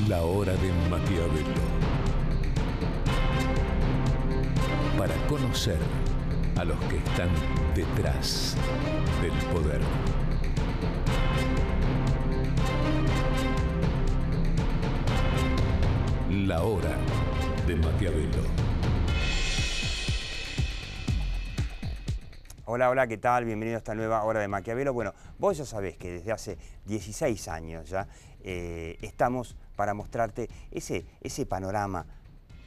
La hora de Maquiavelo. Para conocer a los que están detrás del poder. La hora de Maquiavelo. Hola, hola, ¿qué tal? Bienvenido a esta nueva hora de Maquiavelo. Bueno, vos ya sabés que desde hace 16 años ya estamos para mostrarte ese panorama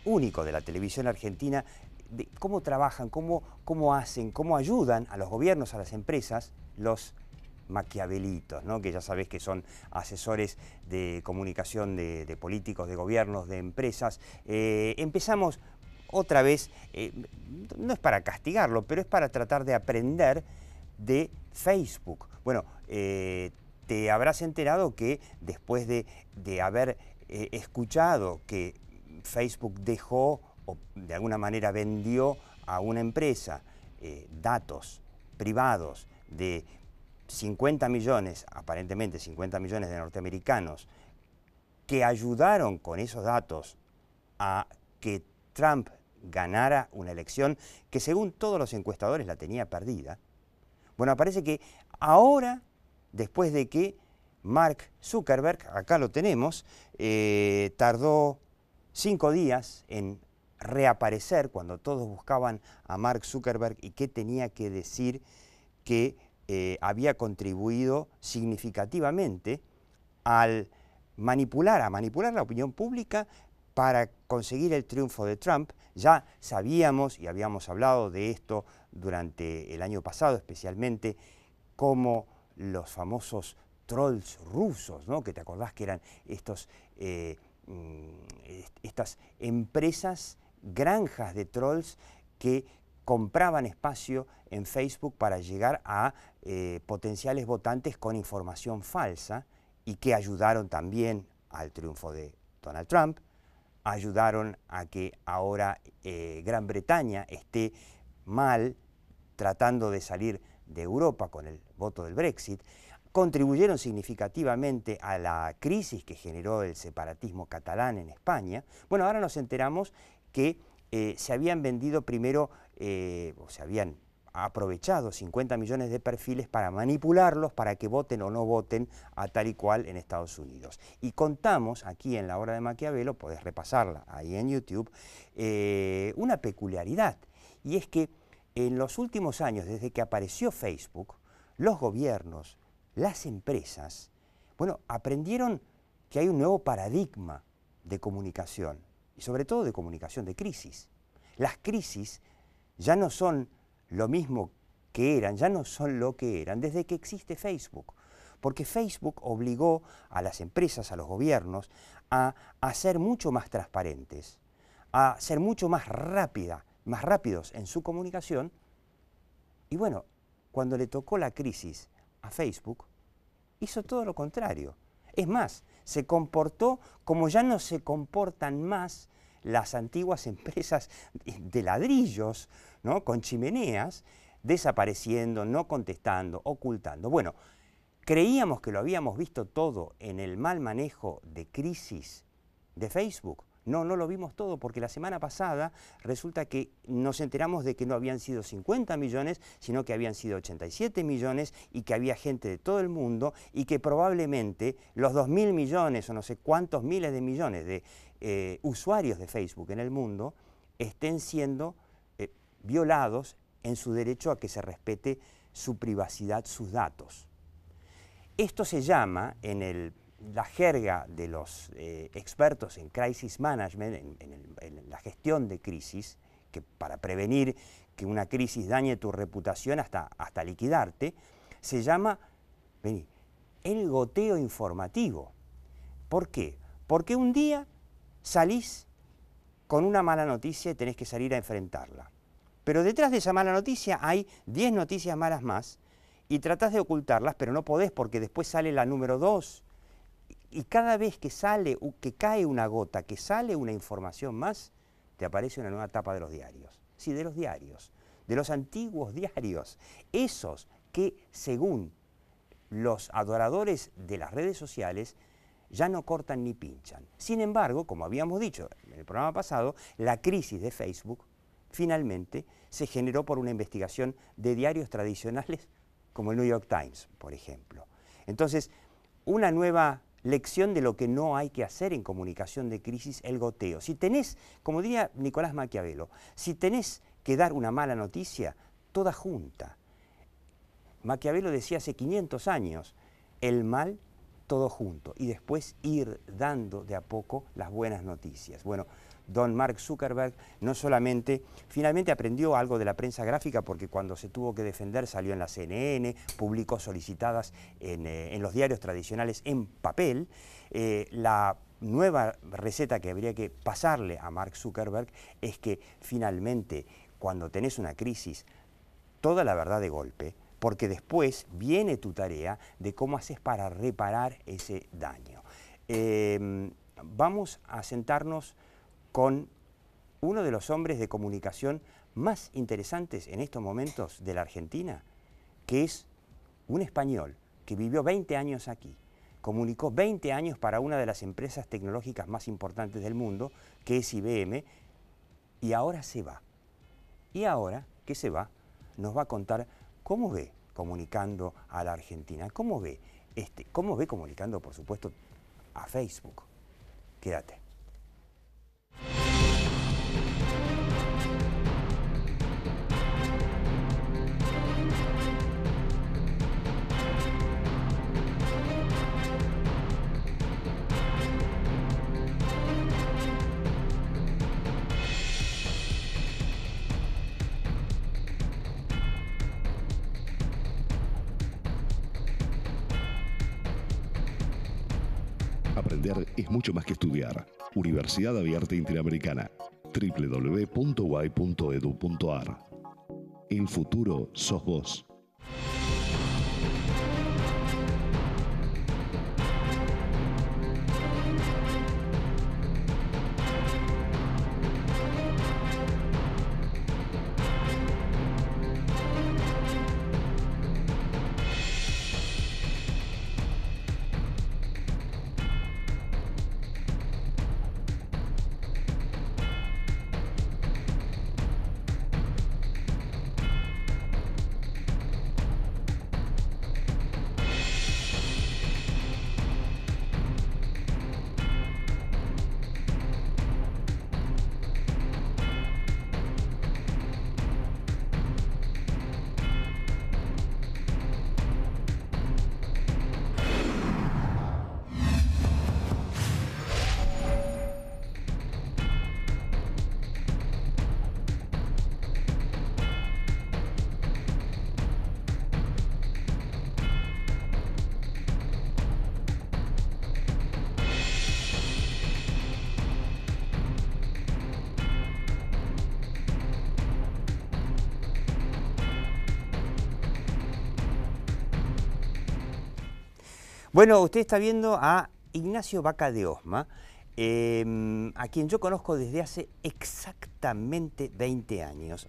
único de la televisión argentina, de cómo trabajan, cómo hacen, cómo ayudan a los gobiernos, a las empresas, los maquiavelitos, ¿no? Que ya sabés que son asesores de comunicación de políticos, de gobiernos, de empresas. Empezamos otra vez, no es para castigarlo, pero es para tratar de aprender de Facebook. Bueno, te habrás enterado que después de haber escuchado que Facebook dejó o de alguna manera vendió a una empresa datos privados de 50 millones, aparentemente 50 millones de norteamericanos, que ayudaron con esos datos a que Trump ganara una elección que según todos los encuestadores la tenía perdida. Bueno, parece que ahora, después de que Mark Zuckerberg, acá lo tenemos, tardó 5 días en reaparecer cuando todos buscaban a Mark Zuckerberg y qué tenía que decir que había contribuido significativamente al manipular la opinión pública para conseguir el triunfo de Trump. Ya sabíamos y habíamos hablado de esto durante el año pasado, especialmente cómo los famosos trolls rusos, ¿no? Que te acordás que eran estas empresas, granjas de trolls que compraban espacio en Facebook para llegar a potenciales votantes con información falsa y que ayudaron también al triunfo de Donald Trump, ayudaron a que ahora Gran Bretaña esté mal tratando de salir de Europa con el voto del Brexit, contribuyeron significativamente a la crisis que generó el separatismo catalán en España. Bueno, ahora nos enteramos que se habían vendido primero, o se habían aprovechado 50 millones de perfiles para manipularlos, para que voten o no voten a tal y cual en Estados Unidos. Y contamos aquí en la hora de Maquiavelo, podés repasarla ahí en YouTube, una peculiaridad, y es que en los últimos años, desde que apareció Facebook, los gobiernos, las empresas, bueno, aprendieron que hay un nuevo paradigma de comunicación, y sobre todo de comunicación de crisis. Las crisis ya no son lo mismo que eran, ya no son lo que eran desde que existe Facebook. Porque Facebook obligó a las empresas, a los gobiernos, a ser mucho más transparentes, a ser mucho más rápidos en su comunicación. Y bueno, cuando le tocó la crisis a Facebook, hizo todo lo contrario. Es más, se comportó como ya no se comportan más las antiguas empresas de ladrillos, ¿no? Con chimeneas, desapareciendo, no contestando, ocultando. Bueno, creíamos que lo habíamos visto todo en el mal manejo de crisis de Facebook. No lo vimos todo, porque la semana pasada resulta que nos enteramos de que no habían sido 50 millones, sino que habían sido 87 millones y que había gente de todo el mundo y que probablemente los 2.000 millones o no sé cuántos miles de millones de usuarios de Facebook en el mundo estén siendo violados en su derecho a que se respete su privacidad, sus datos. Esto se llama en la jerga de los expertos en crisis management, en la gestión de crisis, que para prevenir que una crisis dañe tu reputación hasta liquidarte, se llama el goteo informativo. ¿Por qué? Porque un día salís con una mala noticia y tenés que salir a enfrentarla. Pero detrás de esa mala noticia hay 10 noticias malas más y tratás de ocultarlas, pero no podés porque después sale la número 2. Y cada vez que cae una gota, que sale una información más, te aparece una nueva tapa de los diarios. Sí, de los diarios, de los antiguos diarios. Esos que, según los adoradores de las redes sociales, ya no cortan ni pinchan. Sin embargo, como habíamos dicho en el programa pasado, la crisis de Facebook finalmente se generó por una investigación de diarios tradicionales como el New York Times, por ejemplo. Entonces, una nueva lección de lo que no hay que hacer en comunicación de crisis, el goteo. Si tenés, como diría Nicolás Maquiavelo, si tenés que dar una mala noticia, toda junta. Maquiavelo decía hace 500 años, el mal todo junto, y después ir dando de a poco las buenas noticias. Bueno, don Mark Zuckerberg no solamente, finalmente aprendió algo de la prensa gráfica, porque cuando se tuvo que defender salió en la CNN, publicó solicitadas en los diarios tradicionales en papel. La nueva receta que habría que pasarle a Mark Zuckerberg es que finalmente, cuando tenés una crisis, toda la verdad de golpe, porque después viene tu tarea de cómo haces para reparar ese daño. Vamos a sentarnos con uno de los hombres de comunicación más interesantes en estos momentos de la Argentina, que es un español que vivió 20 años aquí, comunicó 20 años para una de las empresas tecnológicas más importantes del mundo, que es IBM, y ahora se va. Y ahora que se va, nos va a contar cómo ve comunicando a la Argentina, cómo ve comunicando, por supuesto, a Facebook. Quédate. Aprender es mucho más que estudiar. Universidad Abierta Interamericana. www.uay.edu.ar. El futuro sos vos. Bueno, usted está viendo a Ignacio Vaca de Osma, a quien yo conozco desde hace exactamente 20 años.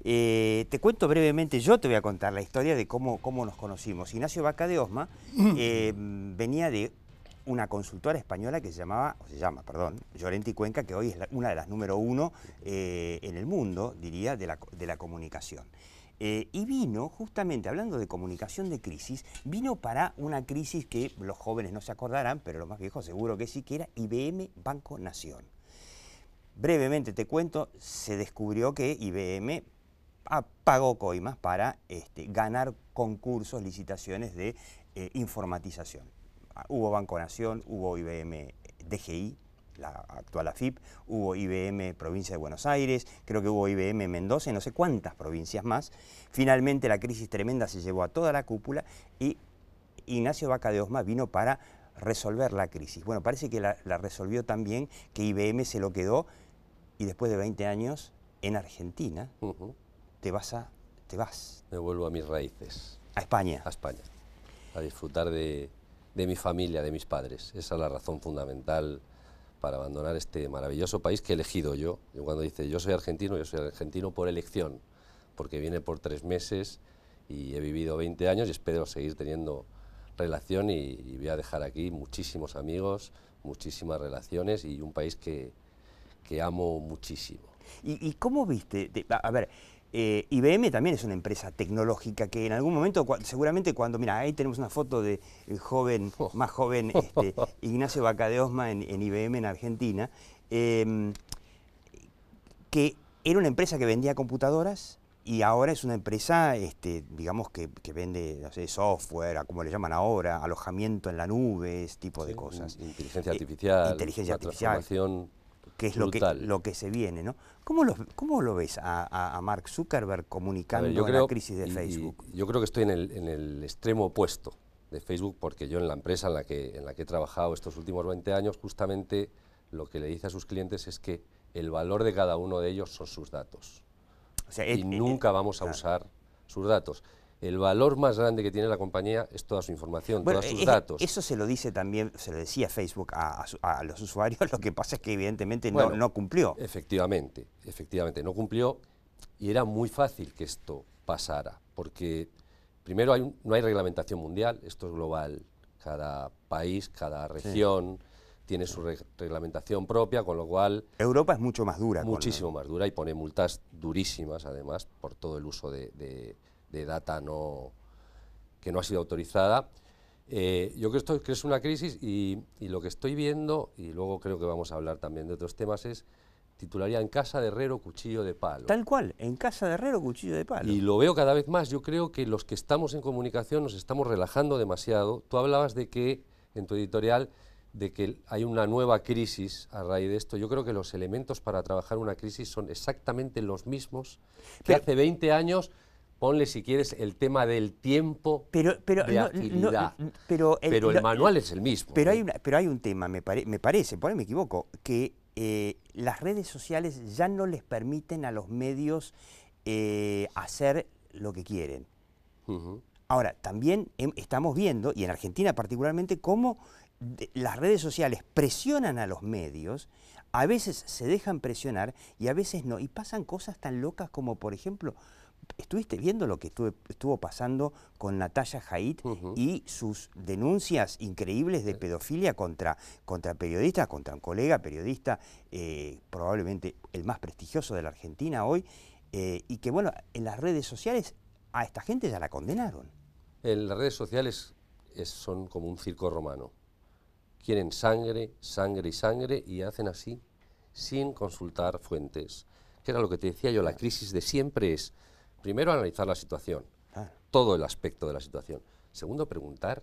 Te cuento brevemente, yo te voy a contar la historia de cómo nos conocimos. Ignacio Vaca de Osma venía de una consultora española que se llama Llorente y Cuenca, que hoy es una de las número 1 en el mundo, diría, de la comunicación. Y vino, justamente hablando de comunicación de crisis, vino para una crisis que los jóvenes no se acordarán, pero los más viejos seguro que sí, que era IBM Banco Nación. Brevemente te cuento, se descubrió que IBM pagó coimas para ganar concursos, licitaciones de informatización. Hubo Banco Nación, hubo IBM DGI, la actual AFIP, hubo IBM Provincia de Buenos Aires, creo que hubo IBM Mendoza y no sé cuántas provincias más. Finalmente la crisis tremenda se llevó a toda la cúpula y Ignacio Vaca de Osma vino para resolver la crisis. Bueno, parece que la resolvió tan bien que IBM se lo quedó y después de 20 años en Argentina te vas. Me vuelvo a mis raíces. A España. A España. A disfrutar de mi familia, de mis padres. Esa es la razón fundamental para abandonar este maravilloso país que he elegido yo. Yo cuando dice yo soy argentino por elección, porque vine por 3 meses y he vivido 20 años y espero seguir teniendo relación y voy a dejar aquí muchísimos amigos, muchísimas relaciones y un país que amo muchísimo. ¿Y cómo viste? A ver, IBM también es una empresa tecnológica que en algún momento, seguramente cuando, mira, ahí tenemos una foto del joven, más joven, Ignacio Vaca de Osma en IBM en Argentina, que era una empresa que vendía computadoras y ahora es una empresa, digamos, que vende, no sé, software, como le llaman ahora, alojamiento en la nube, ese tipo de cosas. Inteligencia artificial, transformación, que es lo que se viene, ¿no? ¿Cómo lo ves a Mark Zuckerberg comunicando la crisis de Facebook? Yo creo que estoy en el extremo opuesto de Facebook, porque yo en la empresa en la que he trabajado estos últimos 20 años, justamente lo que le dice a sus clientes es que el valor de cada uno de ellos son sus datos. O sea, y nunca vamos a usar sus datos. El valor más grande que tiene la compañía es toda su información, todos sus datos. Eso se lo dice también, se lo decía Facebook a los usuarios, lo que pasa es que evidentemente no cumplió. Efectivamente, no cumplió y era muy fácil que esto pasara, porque primero no hay reglamentación mundial, esto es global, cada país, cada región tiene su reglamentación propia, con lo cual... Europa es mucho más dura. Muchísimo más dura y pone multas durísimas, además, por todo el uso de data que no ha sido autorizada. Yo creo que es una crisis y lo que estoy viendo, y luego creo que vamos a hablar también de otros temas, es titularía en casa de herrero, cuchillo de palo. Tal cual, en casa de herrero, cuchillo de palo. Y lo veo cada vez más. Yo creo que los que estamos en comunicación nos estamos relajando demasiado. Tú hablabas de que, en tu editorial, de que hay una nueva crisis a raíz de esto. Yo creo que los elementos para trabajar una crisis son exactamente los mismos que hace 20 años. Ponle, si quieres, el tema del tiempo de agilidad. Pero el manual es el mismo. Pero hay un tema, me parece, por ahí me equivoco, que las redes sociales ya no les permiten a los medios hacer lo que quieren. Ahora, también estamos viendo, y en Argentina particularmente, cómo las redes sociales presionan a los medios, a veces se dejan presionar y a veces no. Y pasan cosas tan locas como, por ejemplo, ¿estuviste viendo lo que estuvo pasando con Natalia Haidt y sus denuncias increíbles de pedofilia contra periodistas, contra un colega periodista, probablemente el más prestigioso de la Argentina hoy, y que, bueno, en las redes sociales a esta gente ya la condenaron? En las redes sociales son como un circo romano. Quieren sangre, sangre y sangre y hacen así sin consultar fuentes. Que era lo que te decía yo, la crisis de siempre es, primero, analizar la situación, todo el aspecto de la situación. Segundo, preguntar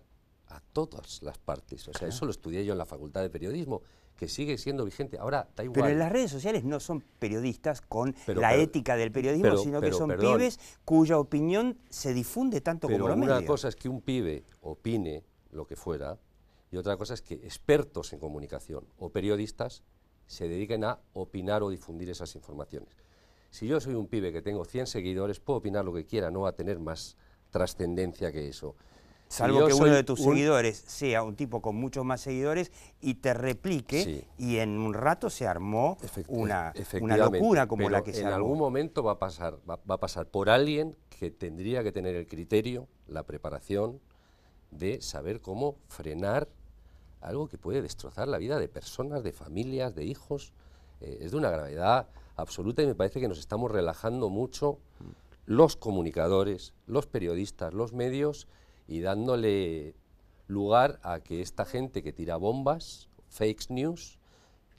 a todas las partes. O sea, eso lo estudié yo en la Facultad de Periodismo, que sigue siendo vigente. Ahora, da igual. Pero en las redes sociales no son periodistas con la ética del periodismo, sino que son pibes cuya opinión se difunde tanto como los medios. Pero una cosa es que un pibe opine lo que fuera, y otra cosa es que expertos en comunicación o periodistas se dediquen a opinar o difundir esas informaciones. Si yo soy un pibe que tengo 100 seguidores, puedo opinar lo que quiera, no va a tener más trascendencia que eso. Salvo que uno de tus seguidores sea un tipo con muchos más seguidores y te replique, y en un rato se armó una locura como la que se armó. En algún momento va a pasar por alguien que tendría que tener el criterio, la preparación de saber cómo frenar algo que puede destrozar la vida de personas, de familias, de hijos. Es de una gravedad absoluta y me parece que nos estamos relajando mucho los comunicadores, los periodistas, los medios, y dándole lugar a que esta gente que tira bombas, fake news,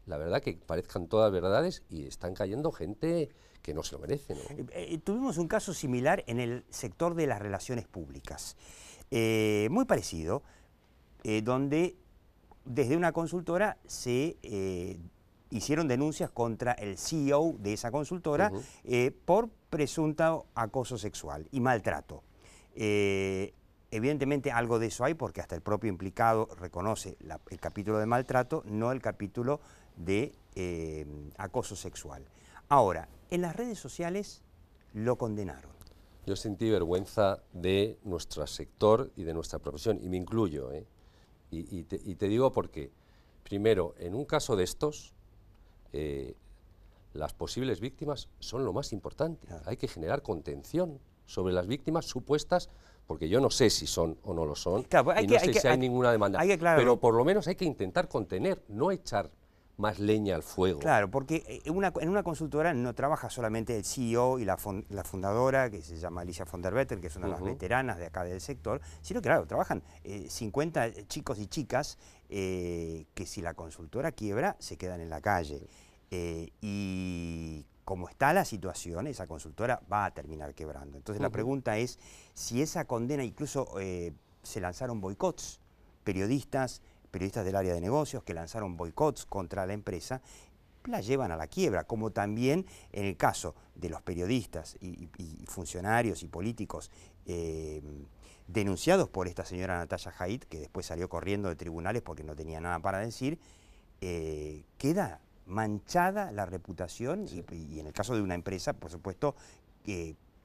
la verdad que parezcan todas verdades y están cayendo gente que no se lo merece, ¿no? Tuvimos un caso similar en el sector de las relaciones públicas, muy parecido, donde desde una consultora se hicieron denuncias contra el CEO de esa consultora por presunto acoso sexual y maltrato. Evidentemente algo de eso hay porque hasta el propio implicado reconoce el capítulo de maltrato, no el capítulo de acoso sexual. Ahora, en las redes sociales lo condenaron. Yo sentí vergüenza de nuestro sector y de nuestra profesión, y me incluyo, y te digo porque, primero, en un caso de estos, las posibles víctimas son lo más importante. Hay que generar contención sobre las víctimas supuestas porque yo no sé si son o no lo son, Claro, y no sé si hay ninguna demanda, claro, pero por lo menos hay que intentar contener, no echar más leña al fuego. Claro, porque en una consultora no trabaja solamente el CEO y la fundadora, que se llama Alicia von der Vetter, que es una de las veteranas de acá del sector, sino que, claro, trabajan 50 chicos y chicas que si la consultora quiebra, se quedan en la calle. Y como está la situación, esa consultora va a terminar quebrando. Entonces la pregunta es si esa condena, incluso se lanzaron boicots, periodistas del área de negocios que lanzaron boicots contra la empresa, la llevan a la quiebra, como también en el caso de los periodistas y funcionarios y políticos denunciados por esta señora Natalia Haidt, que después salió corriendo de tribunales porque no tenía nada para decir, queda manchada la reputación y en el caso de una empresa, por supuesto,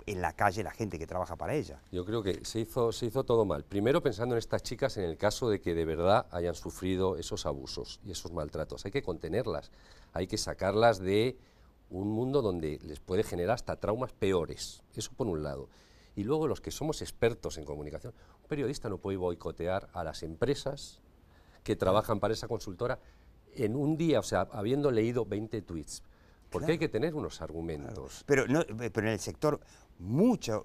en la calle la gente que trabaja para ella. Yo creo que se hizo todo mal. Primero pensando en estas chicas en el caso de que de verdad hayan sufrido esos abusos y esos maltratos. Hay que contenerlas, hay que sacarlas de un mundo donde les puede generar hasta traumas peores. Eso por un lado. Y luego los que somos expertos en comunicación. Un periodista no puede boicotear a las empresas que trabajan para esa consultora en un día, o sea, habiendo leído 20 tweets. Porque hay que tener unos argumentos. Pero en el sector, muchos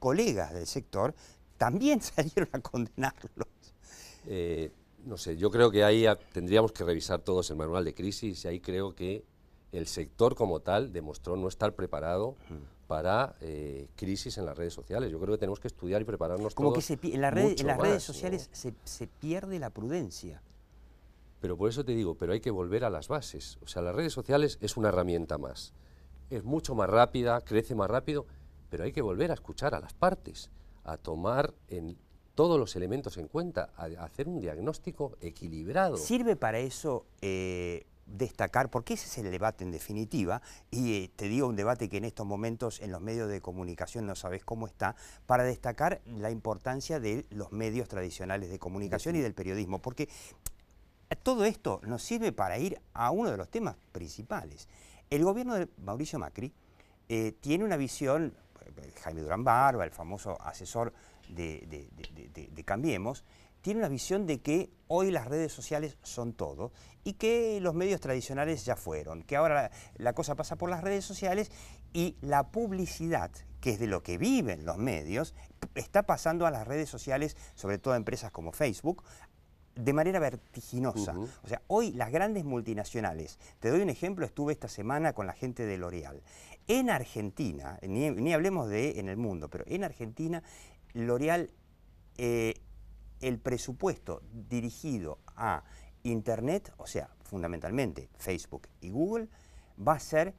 colegas del sector también salieron a condenarlos. No sé, yo creo que ahí tendríamos que revisar todos el manual de crisis y ahí creo que el sector como tal demostró no estar preparado para crisis en las redes sociales. Yo creo que tenemos que estudiar y prepararnos como todos que en las redes sociales se pierde la prudencia. Pero por eso te digo, pero hay que volver a las bases. O sea, las redes sociales es una herramienta más. Es mucho más rápida, crece más rápido, pero hay que volver a escuchar a las partes, a tomar todos los elementos en cuenta, a hacer un diagnóstico equilibrado. ¿Sirve para eso destacar, porque ese es el debate en definitiva, y te digo un debate que en estos momentos en los medios de comunicación no sabes cómo está, para destacar la importancia de los medios tradicionales de comunicación y del periodismo? Porque todo esto nos sirve para ir a uno de los temas principales. El gobierno de Mauricio Macri tiene una visión, Jaime Durán Barba, el famoso asesor de Cambiemos, tiene una visión de que hoy las redes sociales son todo y que los medios tradicionales ya fueron, que ahora la cosa pasa por las redes sociales y la publicidad, que es de lo que viven los medios, está pasando a las redes sociales, sobre todo a empresas como Facebook, de manera vertiginosa. O sea, hoy las grandes multinacionales, te doy un ejemplo, estuve esta semana con la gente de L'Oréal. En Argentina, ni hablemos de en el mundo, pero en Argentina, L'Oréal, el presupuesto dirigido a Internet, o sea, fundamentalmente Facebook y Google, va a ser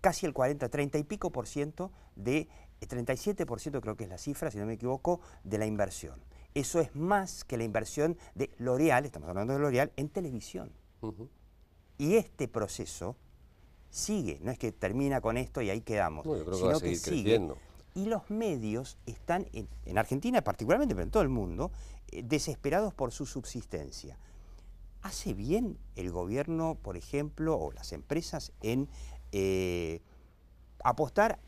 casi el 30 y pico por ciento de, 37% creo que es la cifra, si no me equivoco, de la inversión. Eso es más que la inversión de L'Oréal, estamos hablando de L'Oréal, en televisión. Y este proceso sigue, no es que termina con esto y ahí quedamos, no, yo creo sino que va a seguir creciendo. Y los medios están, en Argentina particularmente, pero en todo el mundo, desesperados por su subsistencia. ¿Hace bien el gobierno, por ejemplo, o las empresas en apostar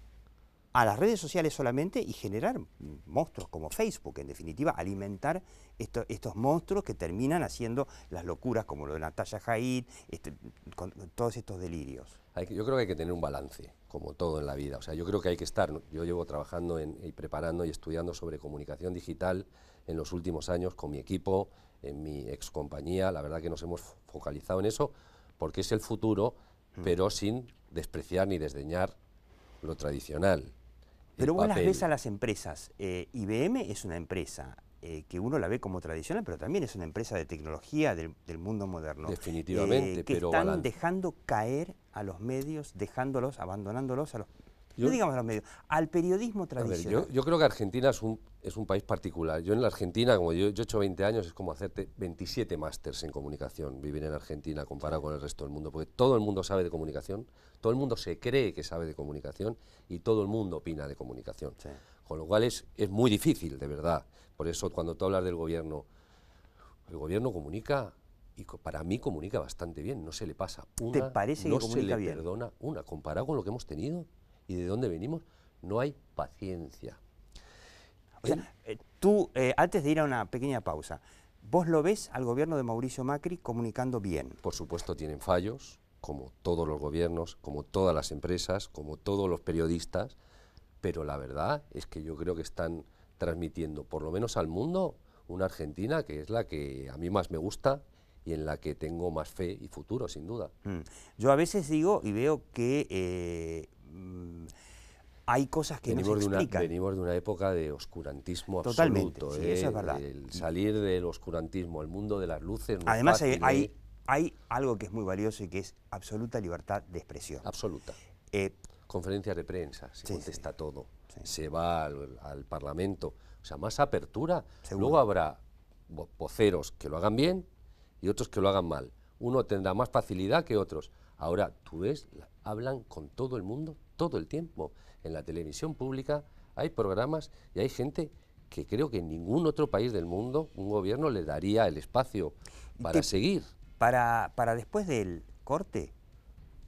a las redes sociales solamente y generar monstruos como Facebook, en definitiva, alimentar estos monstruos que terminan haciendo las locuras como lo de Natalia Haidt, con todos estos delirios? Yo creo que hay que tener un balance, como todo en la vida. O sea, yo creo que hay que estar, yo llevo trabajando y preparando y estudiando sobre comunicación digital en los últimos años con mi equipo, en mi ex compañía. La verdad que nos hemos focalizado en eso porque es el futuro, pero sin despreciar ni desdeñar lo tradicional. Pero vos las ves a las empresas. IBM es una empresa que uno la ve como tradicional, pero también es una empresa de tecnología del mundo moderno. Definitivamente, que pero están dejando caer a los medios, abandonándolos a los... no digamos a los medios, al periodismo tradicional. Yo creo que Argentina es un país particular. Yo en la Argentina, como yo he hecho 20 años, es como hacerte 27 másters en comunicación, vivir en Argentina comparado con el resto del mundo, porque todo el mundo sabe de comunicación, todo el mundo se cree que sabe de comunicación y todo el mundo opina de comunicación. Sí. Con lo cual es muy difícil, de verdad. Por eso cuando tú hablas del gobierno, el gobierno comunica, y para mí comunica bastante bien, no se le pasa una, ¿te parece no que se le bien? Perdona una, comparado con lo que hemos tenido y de dónde venimos, no hay paciencia. O sea, Tú, antes de ir a una pequeña pausa, ¿vos lo ves al gobierno de Mauricio Macri comunicando bien? Por supuesto tienen fallos, como todos los gobiernos, como todas las empresas, como todos los periodistas, pero la verdad es que yo creo que están transmitiendo, por lo menos al mundo, una Argentina que es la que a mí más me gusta y en la que tengo más fe y futuro, sin duda. Yo a veces digo y veo que hay cosas que no se explican. Venimos de una época de oscurantismo Totalmente, absoluto. sí, eso es verdad. El salir del oscurantismo al mundo de las luces no Además es fácil, hay algo que es muy valioso y que es absoluta libertad de expresión. absoluta. Conferencias de prensa, se contesta todo, se va al Parlamento, o sea, más apertura. Seguro. Luego habrá voceros que lo hagan bien y otros que lo hagan mal. Uno tendrá más facilidad que otros. Ahora, tú ves, hablan con todo el mundo, todo el tiempo. En la televisión pública hay programas y hay gente que creo que en ningún otro país del mundo un gobierno le daría el espacio para seguir. Para después del corte,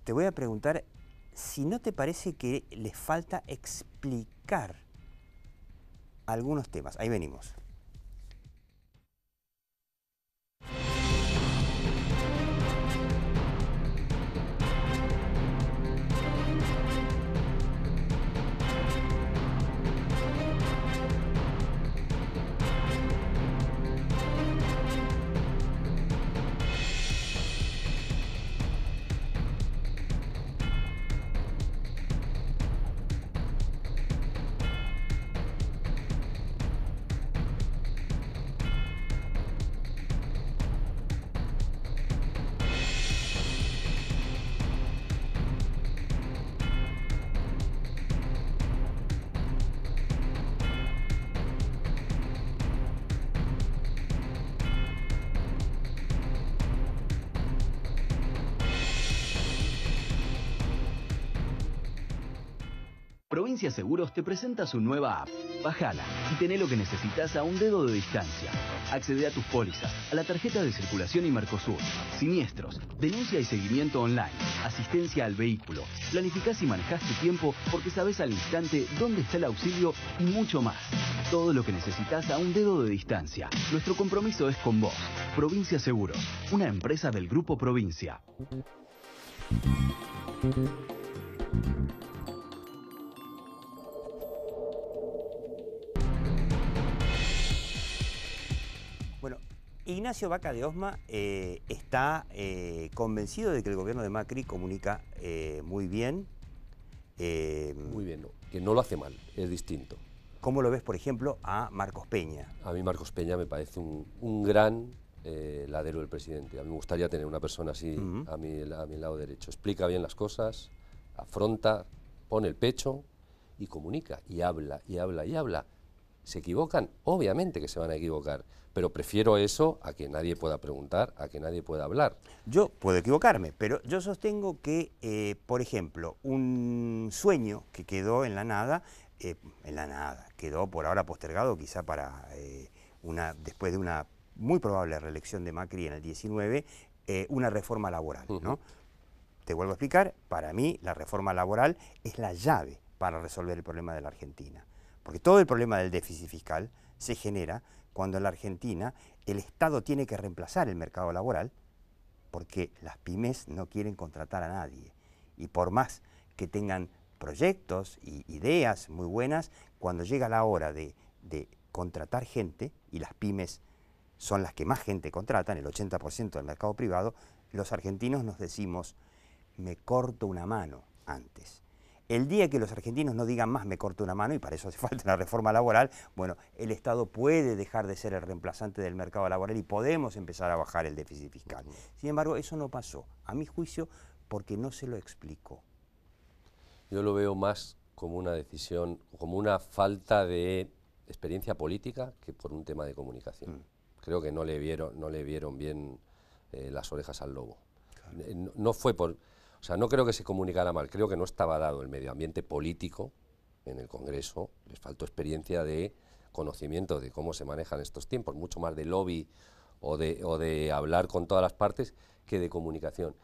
te voy a preguntar si no te parece que les falta explicar algunos temas. Ahí venimos. Provincia Seguros te presenta su nueva app. Bájala y tené lo que necesitas a un dedo de distancia. Accede a tus pólizas, a la tarjeta de circulación y Mercosur, siniestros, denuncia y seguimiento online, asistencia al vehículo. Planificás y manejás tu tiempo porque sabés al instante dónde está el auxilio y mucho más. Todo lo que necesitas a un dedo de distancia. Nuestro compromiso es con vos. Provincia Seguros, una empresa del Grupo Provincia. Bueno, Ignacio Vaca de Osma está convencido de que el gobierno de Macri comunica muy bien. Muy bien, no, que no lo hace mal, es distinto. ¿Cómo lo ves, por ejemplo, a Marcos Peña? A mí Marcos Peña me parece un gran ladero del presidente. A mí me gustaría tener una persona así a mi lado derecho. Explica bien las cosas, afronta, pone el pecho y comunica, y habla, y habla, y habla. ¿Se equivocan? Obviamente que se van a equivocar, pero prefiero eso a que nadie pueda preguntar, a que nadie pueda hablar. Yo puedo equivocarme, pero yo sostengo que, por ejemplo, un sueño que quedó en la nada, quedó por ahora postergado quizá para después de una muy probable reelección de Macri en el 19, una reforma laboral, ¿no? Te vuelvo a explicar, para mí la reforma laboral es la llave para resolver el problema de la Argentina. Porque todo el problema del déficit fiscal se genera cuando en la Argentina el Estado tiene que reemplazar el mercado laboral porque las pymes no quieren contratar a nadie. Y por más que tengan proyectos y ideas muy buenas, cuando llega la hora de contratar gente, y las pymes son las que más gente contratan, el 80% del mercado privado, los argentinos nos decimos, me corto una mano antes. El día que los argentinos no digan más me corto una mano, y para eso hace falta una reforma laboral, bueno, el Estado puede dejar de ser el reemplazante del mercado laboral y podemos empezar a bajar el déficit fiscal. Sin embargo, eso no pasó, a mi juicio, porque no se lo explicó. Yo lo veo más como una decisión, como una falta de experiencia política que por un tema de comunicación. Creo que no le vieron bien las orejas al lobo. Claro. No fue por... O sea, no creo que se comunicara mal, creo que no estaba dado el medio ambiente político en el Congreso, les faltó experiencia de conocimiento de cómo se manejan estos tiempos, mucho más de lobby o de hablar con todas las partes que de comunicación.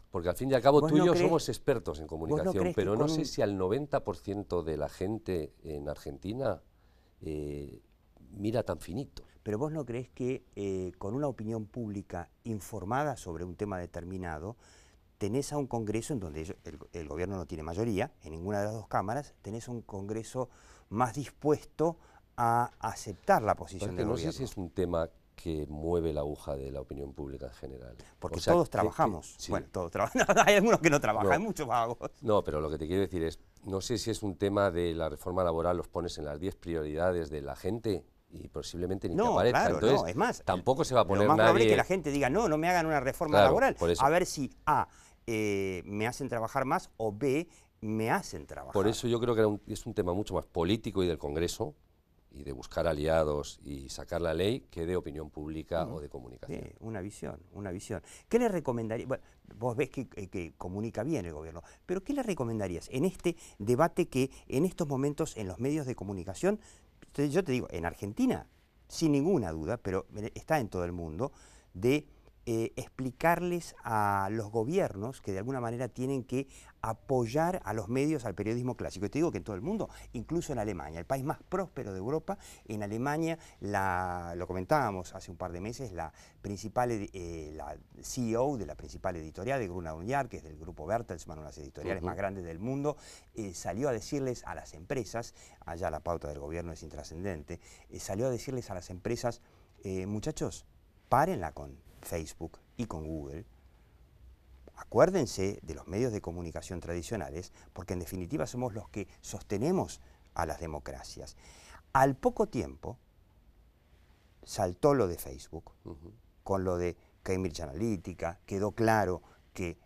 Porque al fin y al cabo tú y yo somos expertos en comunicación, pero no sé si al 90% de la gente en Argentina mira tan finito. Pero vos no creés que con una opinión pública informada sobre un tema determinado, tenés a un Congreso en donde el gobierno no tiene mayoría, en ninguna de las dos cámaras, tenés a un Congreso más dispuesto a aceptar la posición del gobierno? No sé si es un tema que mueve la aguja de la opinión pública en general. Porque todos trabajamos. Sí. Bueno, todos trabajamos. Hay algunos que no trabajan, No. hay muchos vagos. No, pero lo que te quiero decir es, no sé si es un tema de la reforma laboral, los pones en las 10 prioridades de la gente y posiblemente ni te aparezca. Claro, entonces, no, es más, tampoco se va a poner lo más probable nadie... es que la gente diga, no me hagan una reforma Claro, laboral, por eso. a ver si A, me hacen trabajar más, o B, me hacen trabajar. Por eso yo creo que es un tema mucho más político y del Congreso, y de buscar aliados y sacar la ley, que de opinión pública o de comunicación. Sí, una visión, una visión. ¿Qué le recomendaría? Bueno, vos ves que comunica bien el gobierno, pero ¿qué le recomendarías en este debate que en estos momentos en los medios de comunicación, yo te digo, en Argentina, sin ninguna duda, pero está en todo el mundo, de explicarles a los gobiernos que de alguna manera tienen que apoyar a los medios, al periodismo clásico? Y te digo que en todo el mundo, incluso en Alemania, el país más próspero de Europa, en Alemania, lo comentábamos hace un par de meses, la CEO de la principal editorial de Gruner + Jahr, que es del grupo Bertelsmann, una de las editoriales más grandes del mundo, salió a decirles a las empresas, allá la pauta del gobierno es intrascendente, salió a decirles a las empresas, muchachos, párenla con Facebook y con Google, acuérdense de los medios de comunicación tradicionales, porque en definitiva somos los que sostenemos a las democracias. Al poco tiempo saltó lo de Facebook, con lo de Cambridge Analytica, quedó claro que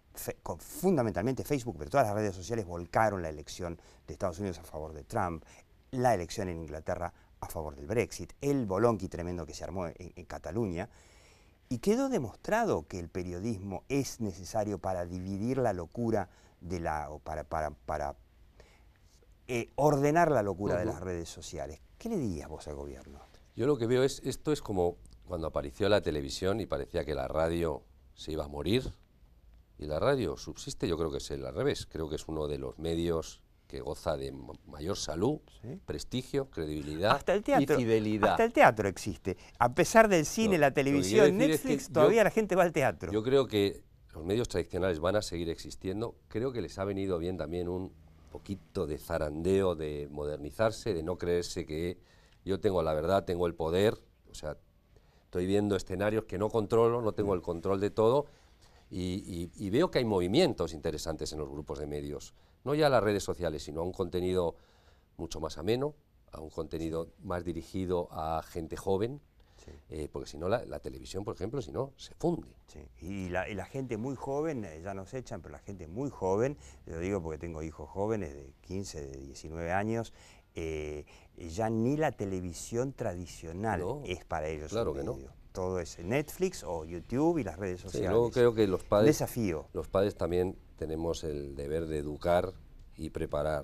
fundamentalmente Facebook, pero todas las redes sociales volcaron la elección de Estados Unidos a favor de Trump, la elección en Inglaterra a favor del Brexit, el bolonqui tremendo que se armó en Cataluña. Y quedó demostrado que el periodismo es necesario para dividir la locura o para ordenar la locura de las redes sociales. ¿Qué le dirías vos al gobierno? Yo lo que veo esto es como cuando apareció la televisión y parecía que la radio se iba a morir, y la radio subsiste. Yo creo que es al revés, creo que es uno de los medios que goza de mayor salud, ¿sí?, prestigio, credibilidad y fidelidad. Hasta el teatro existe. A pesar del cine, la televisión, Netflix, todavía la gente va al teatro. Yo creo que los medios tradicionales van a seguir existiendo. Creo que les ha venido bien también un poquito de zarandeo, de modernizarse, de no creerse que yo tengo la verdad, tengo el poder. O sea, estoy viendo escenarios que no controlo, no tengo el control de todo. Y veo que hay movimientos interesantes en los grupos de medios. No ya a las redes sociales, sino a un contenido mucho más ameno, a un contenido más dirigido a gente joven, sí, porque si no la televisión, por ejemplo, si no, se funde. Sí. Y la gente muy joven, ya nos echan, pero la gente muy joven, lo digo porque tengo hijos jóvenes de 15, de 19 años, ya ni la televisión tradicional es para ellos. Claro que no. Todo es Netflix o YouTube y las redes sociales. Sí, luego creo que los padres, desafío. Los padres también tenemos el deber de educar y preparar,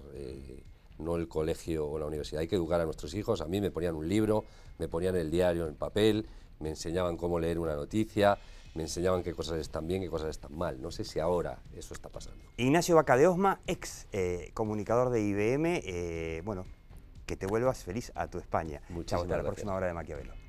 no el colegio o la universidad. Hay que educar a nuestros hijos. A mí me ponían un libro, me ponían el diario en papel, me enseñaban cómo leer una noticia, me enseñaban qué cosas están bien, qué cosas están mal. No sé si ahora eso está pasando. Ignacio Vaca de Osma, ex comunicador de IBM, bueno, que te vuelvas feliz a tu España. Muchísimas Chao, hasta la gracias. próxima hora de Maquiavelo.